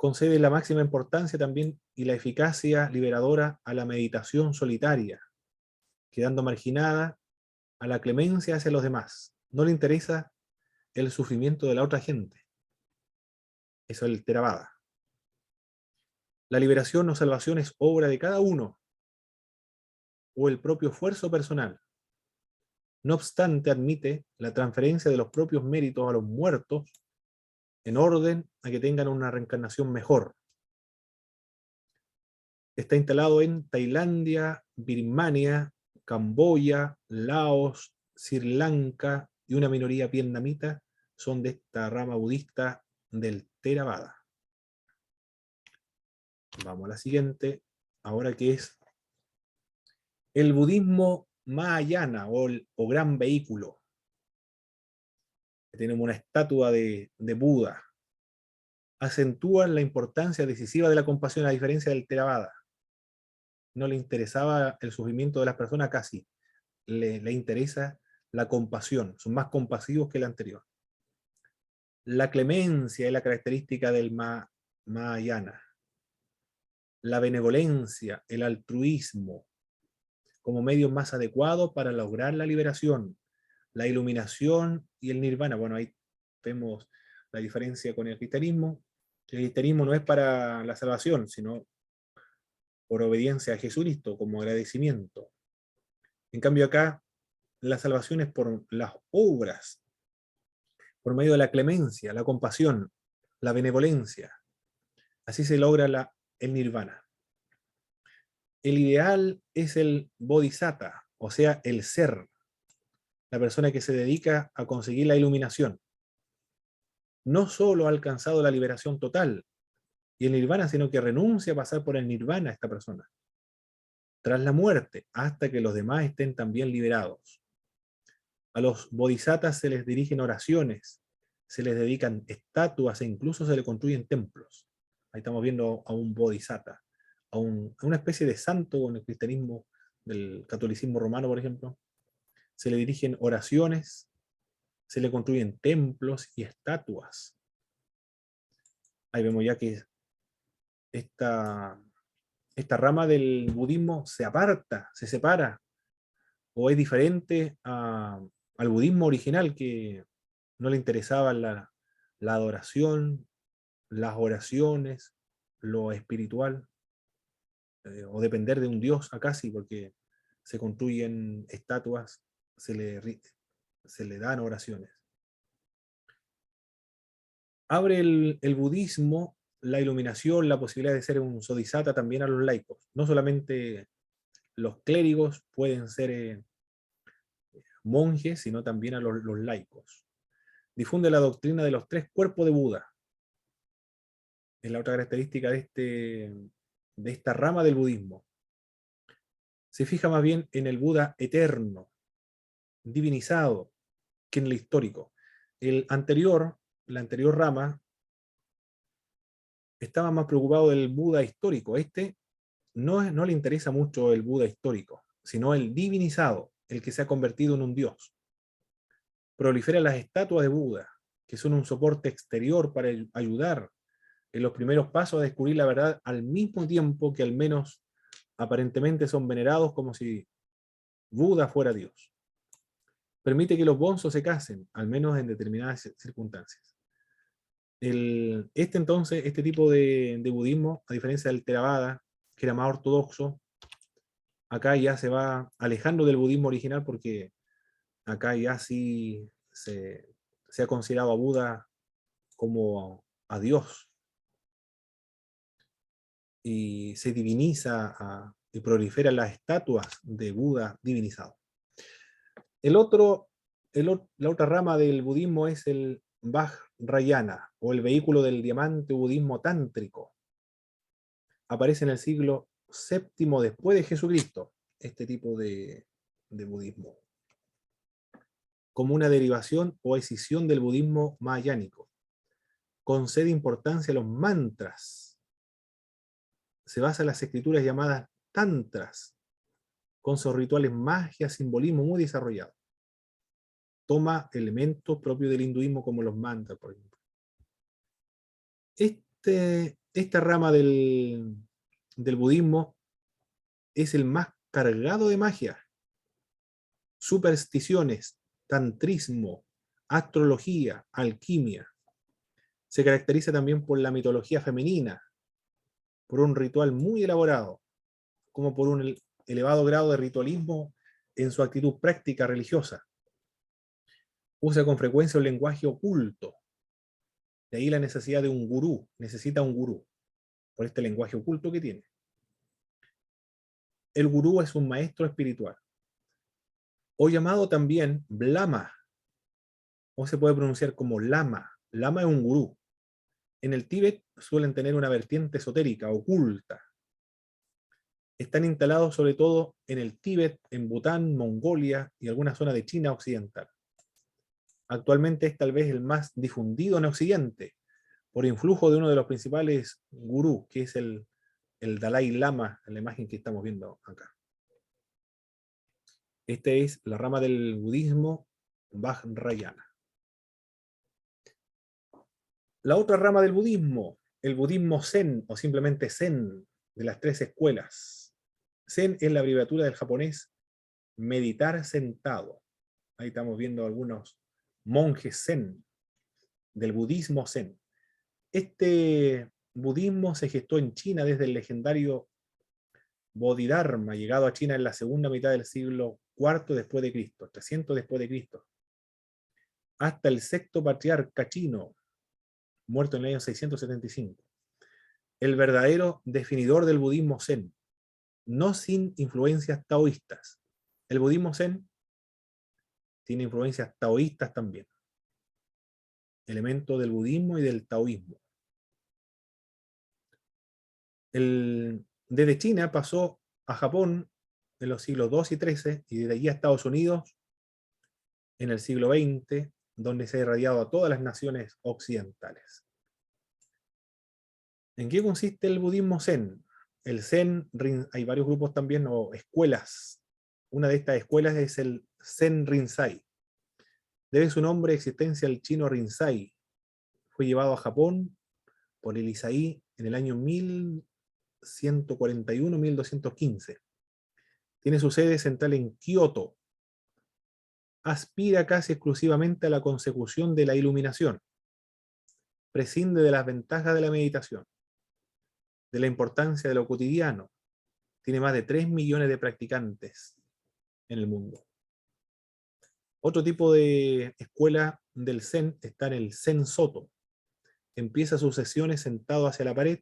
concede la máxima importancia también y la eficacia liberadora a la meditación solitaria, quedando marginada a la clemencia hacia los demás. No le interesa el sufrimiento de la otra gente. Eso es el Theravada. La liberación o salvación es obra de cada uno o el propio esfuerzo personal. No obstante, admite la transferencia de los propios méritos a los muertos en orden a que tengan una reencarnación mejor. Está instalado en Tailandia, Birmania, Camboya, Laos, Sri Lanka y una minoría vietnamita son de esta rama budista del Theravada. Vamos a la siguiente, ahora que es el budismo Mahayana o gran vehículo. Tenemos una estatua de Buda. Acentúan la importancia decisiva de la compasión a diferencia del Theravada. No le interesaba el sufrimiento de las personas casi. Le interesa la compasión. Son más compasivos que el anterior. La clemencia es la característica del Mahayana. La benevolencia, el altruismo, como medios más adecuados para lograr la liberación, la iluminación y el nirvana. Bueno, ahí vemos la diferencia con el cristianismo. El cristianismo no es para la salvación, sino por obediencia a Jesucristo, como agradecimiento. En cambio acá, la salvación es por las obras, por medio de la clemencia, la compasión, la benevolencia. Así se logra el nirvana. El ideal es el bodhisattva, o sea, el ser, la persona que se dedica a conseguir la iluminación. No solo ha alcanzado la liberación total y el nirvana, sino que renuncia a pasar por el nirvana a esta persona, tras la muerte, hasta que los demás estén también liberados. A los bodhisattvas se les dirigen oraciones, se les dedican estatuas e incluso se les construyen templos. Ahí estamos viendo a un bodhisattva, a una especie de santo en el cristianismo, del catolicismo romano, por ejemplo. Se le dirigen oraciones, se le construyen templos y estatuas. Ahí vemos ya que esta rama del budismo se aparta, se separa, o es diferente al budismo original, que no le interesaba la adoración, las oraciones, lo espiritual, o depender de un dios acá sí, porque se construyen estatuas, se le dan oraciones. Abre el budismo la iluminación, la posibilidad de ser un bodhisattva también a los laicos. No solamente los clérigos pueden ser monjes, sino también a los laicos. Difunde la doctrina de los 3 cuerpos de Buda. Es la otra característica de esta rama del budismo. Se fija más bien en el Buda eterno, divinizado, que en el histórico. La anterior rama, estaba más preocupado del Buda histórico. No le interesa mucho el Buda histórico, sino el divinizado, el que se ha convertido en un dios. Prolifera las estatuas de Buda, que son un soporte exterior para ayudar en los primeros pasos a descubrir la verdad, al mismo tiempo que al menos aparentemente son venerados como si Buda fuera Dios. Permite que los bonzos se casen, al menos en determinadas circunstancias. Este tipo de budismo, a diferencia del Theravada, que era más ortodoxo, acá ya se va alejando del budismo original, porque acá ya sí se ha considerado a Buda como a Dios, y se diviniza y proliferan las estatuas de Buda divinizado. La otra rama del budismo es el Vajrayana, o el vehículo del diamante budismo tántrico. Aparece en el siglo VII después de Jesucristo, este tipo de budismo, como una derivación o escisión del budismo mahayánico. Concede importancia a los mantras. Se basa en las escrituras llamadas tantras, con sus rituales, magia, simbolismo muy desarrollado. Toma elementos propios del hinduismo como los mantras, por ejemplo. esta rama del budismo es el más cargado de magia, supersticiones, tantrismo, astrología, alquimia. Se caracteriza también por la mitología femenina, por un ritual muy elaborado, como por un elevado grado de ritualismo en su actitud práctica religiosa. Usa con frecuencia un lenguaje oculto. De ahí la necesidad de un gurú. Necesita un gurú por este lenguaje oculto que tiene. El gurú es un maestro espiritual, o llamado también Blama, o se puede pronunciar como Lama. Lama es un gurú. En el Tíbet suelen tener una vertiente esotérica, oculta. Están instalados sobre todo en el Tíbet, en Bután, Mongolia y alguna zona de China occidental. Actualmente es tal vez el más difundido en Occidente, por influjo de uno de los principales gurús, que es el Dalai Lama, en la imagen que estamos viendo acá. Esta es la rama del budismo Vajrayana. La otra rama del budismo, el budismo Zen, o simplemente Zen, de las 3 escuelas. Zen es la abreviatura del japonés meditar sentado. Ahí estamos viendo algunos monjes Zen, del budismo Zen. Este budismo se gestó en China desde el legendario Bodhidharma, llegado a China en la segunda mitad del siglo IV después de Cristo, 300 después de Cristo, hasta el sexto patriarca chino, muerto en el año 675. El verdadero definidor del budismo Zen, no sin influencias taoístas. El budismo Zen tiene influencias taoístas también, elementos del budismo y del taoísmo. Desde China pasó a Japón en los siglos II y XIII, y desde allí a Estados Unidos en el siglo XX, donde se ha irradiado a todas las naciones occidentales. ¿En qué consiste el budismo Zen? El Zen, hay varios grupos también, o escuelas. Una de estas escuelas es el Zen Rinzai. Debe su nombre a existencia al chino Rinzai. Fue llevado a Japón por el Isai en el año 1141-1215. Tiene su sede central en Kioto. Aspira casi exclusivamente a la consecución de la iluminación. Prescinde de las ventajas de la meditación, de la importancia de lo cotidiano. Tiene más de 3 millones de practicantes en el mundo. Otro tipo de escuela del Zen está en el Zen Soto. Empieza sus sesiones sentado hacia la pared,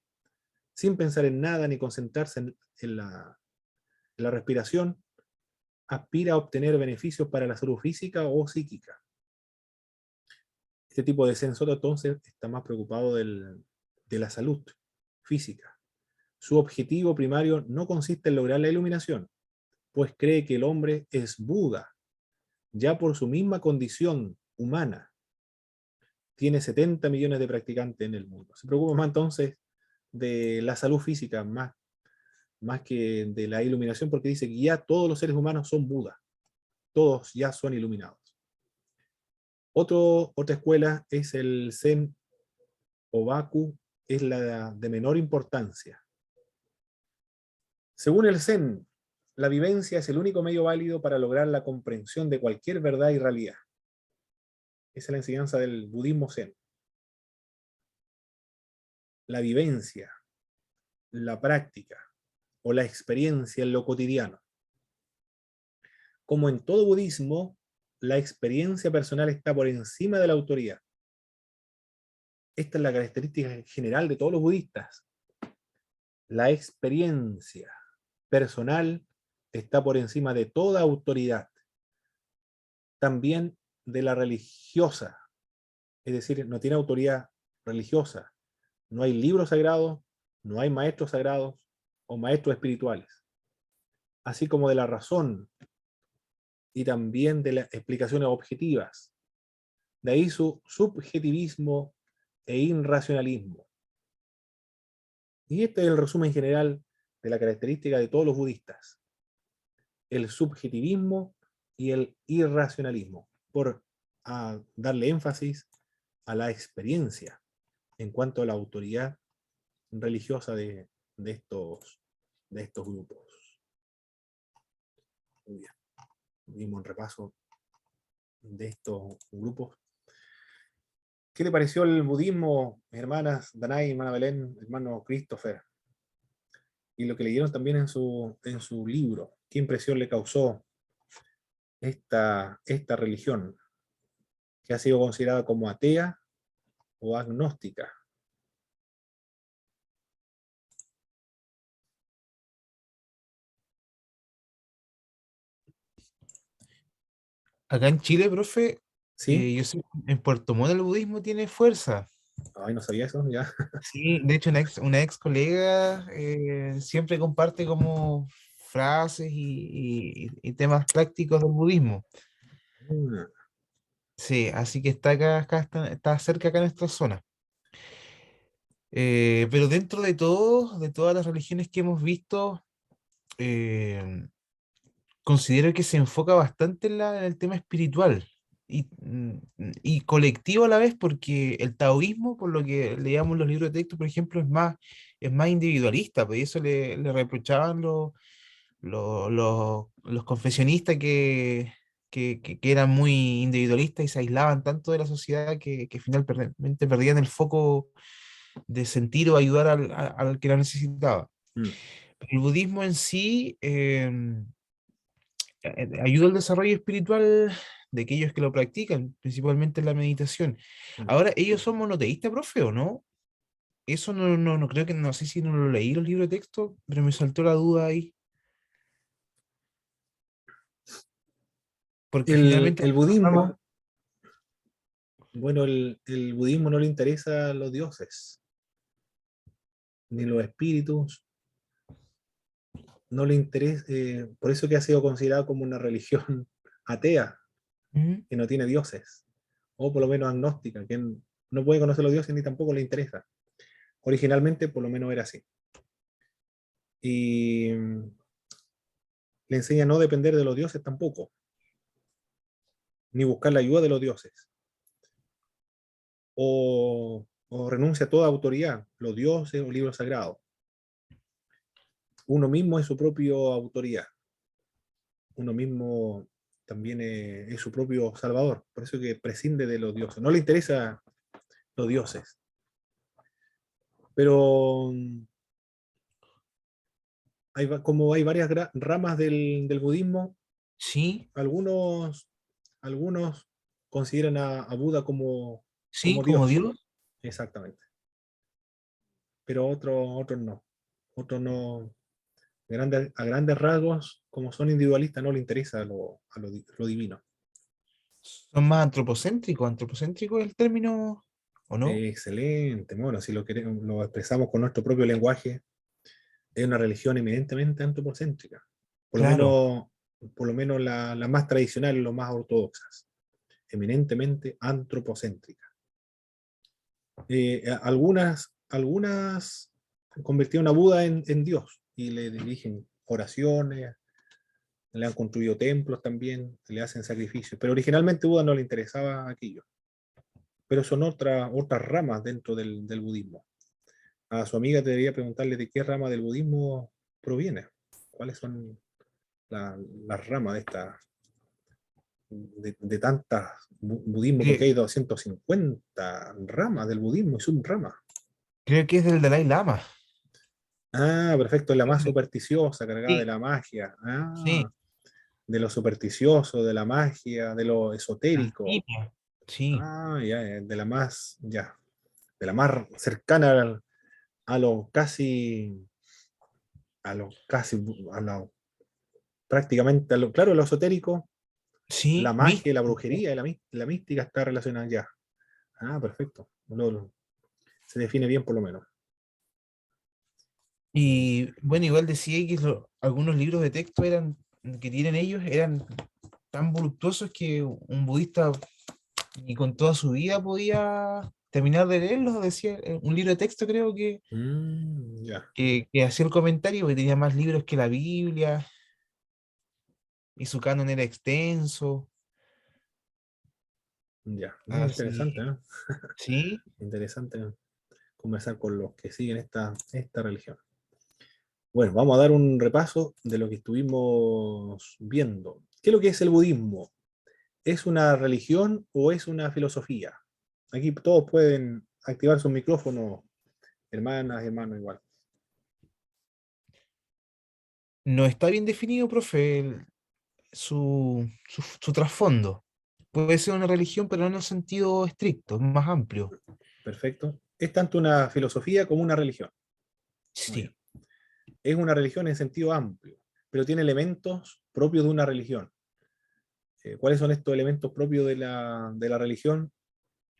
sin pensar en nada ni concentrarse en la respiración. Aspira a obtener beneficios para la salud física o psíquica. Este tipo de Zen Soto entonces está más preocupado de la salud física. Su objetivo primario no consiste en lograr la iluminación, pues cree que el hombre es Buda, ya por su misma condición humana. Tiene 70 millones de practicantes en el mundo. Se preocupa más entonces de la salud física, más que de la iluminación, porque dice que ya todos los seres humanos son Buda. Todos ya son iluminados. Otra escuela es el Zen Obaku, es la de menor importancia. Según el Zen, la vivencia es el único medio válido para lograr la comprensión de cualquier verdad y realidad. Esa es la enseñanza del budismo Zen. La vivencia, la práctica o la experiencia en lo cotidiano. Como en todo budismo, la experiencia personal está por encima de la autoridad. Esta es la característica general de todos los budistas. La experiencia personal está por encima de toda autoridad. También de la religiosa. Es decir, no tiene autoridad religiosa. No hay libros sagrados, no hay maestros sagrados o maestros espirituales. Así como de la razón y también de las explicaciones objetivas. De ahí su subjetivismo e irracionalismo. Y este es el resumen general de la característica de todos los budistas. El subjetivismo y el irracionalismo, por darle énfasis a la experiencia en cuanto a la autoridad religiosa de estos grupos. Muy bien. Dimos un repaso de estos grupos. ¿Qué le pareció el budismo, mis hermanas Danay, hermana Belén, hermano Christopher? Y lo que leyeron también en su libro. ¿Qué impresión le causó esta religión, que ha sido considerada como atea o agnóstica? Acá en Chile, profe, ¿Sí? yo sé, en Puerto Montt el budismo tiene fuerza. Ay, no sabía eso, ya. Sí, de hecho, una ex colega siempre comparte como frases y temas prácticos del budismo. Mm, Sí, así que está está cerca acá en nuestra zona. Pero dentro de todo, de todas las religiones que hemos visto, eh, considero que se enfoca bastante en el tema espiritual y colectivo a la vez, porque el taoísmo, por lo que leíamos en los libros de texto, por ejemplo, es más individualista, pues y eso le reprochaban los confesionistas que eran muy individualistas y se aislaban tanto de la sociedad que finalmente perdían el foco de sentir o ayudar al que la necesitaba. mm, El budismo en sí ayuda al desarrollo espiritual de aquellos que lo practican, principalmente en la meditación. mm. Ahora, ¿ellos son monoteístas, profe, o no? Eso no creo que, no sé si no lo leí los libros de texto, pero me saltó la duda ahí, porque El, finalmente... el budismo, Vamos. bueno, el budismo no le interesa a los dioses, ni los espíritus, no le interesa, por eso que ha sido considerado como una religión atea, Ujú. que no tiene dioses, o por lo menos agnóstica, que no puede conocer los dioses ni tampoco le interesa. Originalmente, por lo menos era así. Y le enseña a no depender de los dioses tampoco, ni buscar la ayuda de los dioses. O renuncia a toda autoridad, los dioses o libros sagrados. Uno mismo es su propia autoridad. Uno mismo también es su propio salvador. Por eso que prescinde de los dioses. No le interesa los dioses. Pero como hay varias ramas del budismo, Sí, algunos consideran a Buda sí, como como Dios. Dios. Exactamente. Pero otros no. Otros no. A grandes rasgos, como son individualistas, no le interesa lo divino. Son más antropocéntricos. Antropocéntrico es el término, ¿o no? Excelente. Bueno, si lo queremos, lo expresamos con nuestro propio lenguaje, es una religión eminentemente antropocéntrica. Por lo Claro. menos, por lo menos la más tradicional, lo más ortodoxas. Eminentemente antropocéntrica. Algunas convirtieron a Buda en Dios y le dirigen oraciones, le han construido templos también, le hacen sacrificios, pero originalmente Buda no le interesaba aquello. Pero son otras ramas dentro del budismo. A su amiga te debería preguntarle de qué rama del budismo proviene, cuáles son las ramas de tantas budismo, porque Cre- hay 250 ramas del budismo y subramas. Creo que es del Dalai Lama. Ah, perfecto, es la más supersticiosa, cargada de Sí, la magia. Ah, sí. de lo supersticioso, de la magia, de lo esotérico. Alquimia. Sí. Ah, ya, de la más cercana a lo casi, a lo casi, a lo, prácticamente, claro, lo esotérico, la Sí, magia, la brujería, la mística está relacionada ya. Ah, perfecto. Se define bien por lo menos. y bueno, igual decía que algunos libros de texto que tienen ellos eran tan voluptuosos que un budista ni con toda su vida podía terminar de leerlos, decía un libro de texto creo Ya, que hacía el comentario, que tenía más libros que la Biblia y su canon era extenso, ya. No, así, interesante, ¿eh? sí, Interesante. conversar con los que siguen esta religión. Bueno, vamos a dar un repaso de lo que estuvimos viendo. ¿Qué es lo que es el budismo? ¿Es una religión o es una filosofía? Aquí todos pueden activar sus micrófonos, hermanas, hermanos igual. No está bien definido, profe, su trasfondo. Puede ser una religión, pero no en el sentido estricto, es más amplio. Perfecto. Es tanto una filosofía como una religión. Muy Sí. bien. Es una religión en sentido amplio, pero tiene elementos propios de una religión. ¿Cuáles son estos elementos propios de la religión?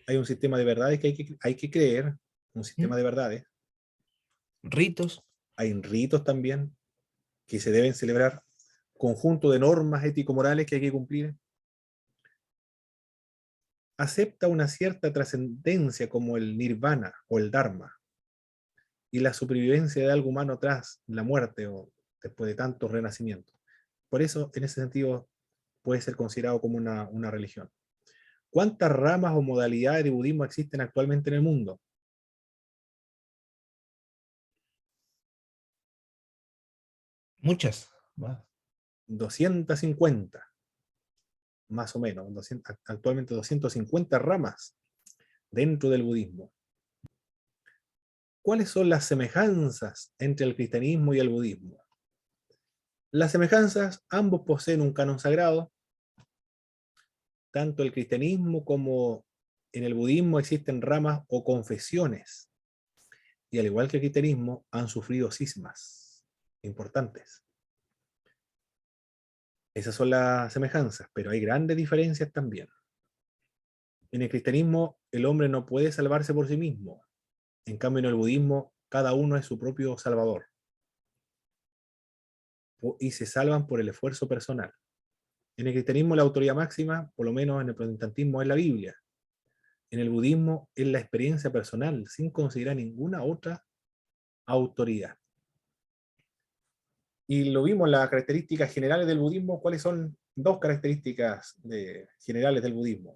Hay un sistema de verdades que hay que creer, un ¿Mm? sistema de verdades. Ritos. Hay ritos también que se deben celebrar, conjunto de normas ético-morales que hay que cumplir. Acepta una cierta trascendencia como el nirvana o el dharma y la supervivencia de algo humano tras la muerte o después de tantos renacimientos. Por eso, en ese sentido, puede ser considerado como una religión. ¿Cuántas ramas o modalidades de budismo existen actualmente en el mundo? Muchas. Más. 250, más o menos. Actualmente 250 ramas dentro del budismo. ¿Cuáles son las semejanzas entre el cristianismo y el budismo? Las semejanzas, ambos poseen un canon sagrado. Tanto el cristianismo como en el budismo existen ramas o confesiones. Y al igual que el cristianismo, han sufrido cismas importantes. Esas son las semejanzas, pero hay grandes diferencias también. En el cristianismo, el hombre no puede salvarse por sí mismo. En cambio, en el budismo, cada uno es su propio salvador. Y se salvan por el esfuerzo personal. En el cristianismo, la autoridad máxima, por lo menos en el protestantismo, es la Biblia. En el budismo, es la experiencia personal, sin considerar ninguna otra autoridad. Y lo vimos, las características generales del budismo. ¿Cuáles son dos características generales del budismo?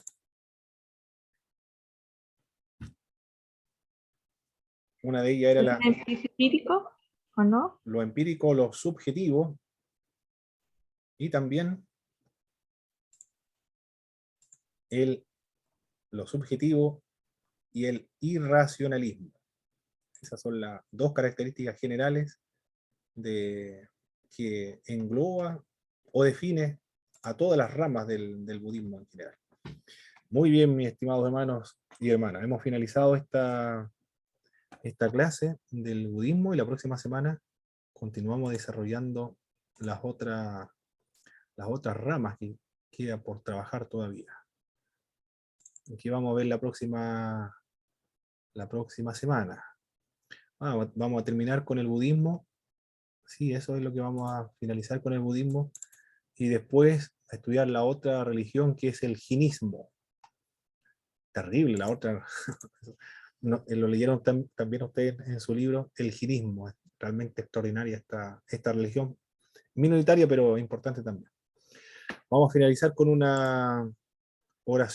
Una de ellas era ¿Es empírico o no? lo empírico, lo subjetivo, y también lo subjetivo y el irracionalismo. Esas son las dos características generales que engloba o define a todas las ramas del budismo en general. Muy bien, mis estimados hermanos y hermanas, hemos finalizado esta clase del budismo y la próxima semana continuamos desarrollando las otras ramas que queda por trabajar todavía. Aquí vamos a ver la próxima semana. Vamos a terminar con el budismo. Sí, eso es lo que vamos a finalizar con el budismo. Y después a estudiar la otra religión que es el jinismo. Terrible la otra. No, lo leyeron también ustedes en su libro, el jinismo. Es realmente extraordinaria esta religión. Minoritaria, pero importante también. Vamos a finalizar con una oración.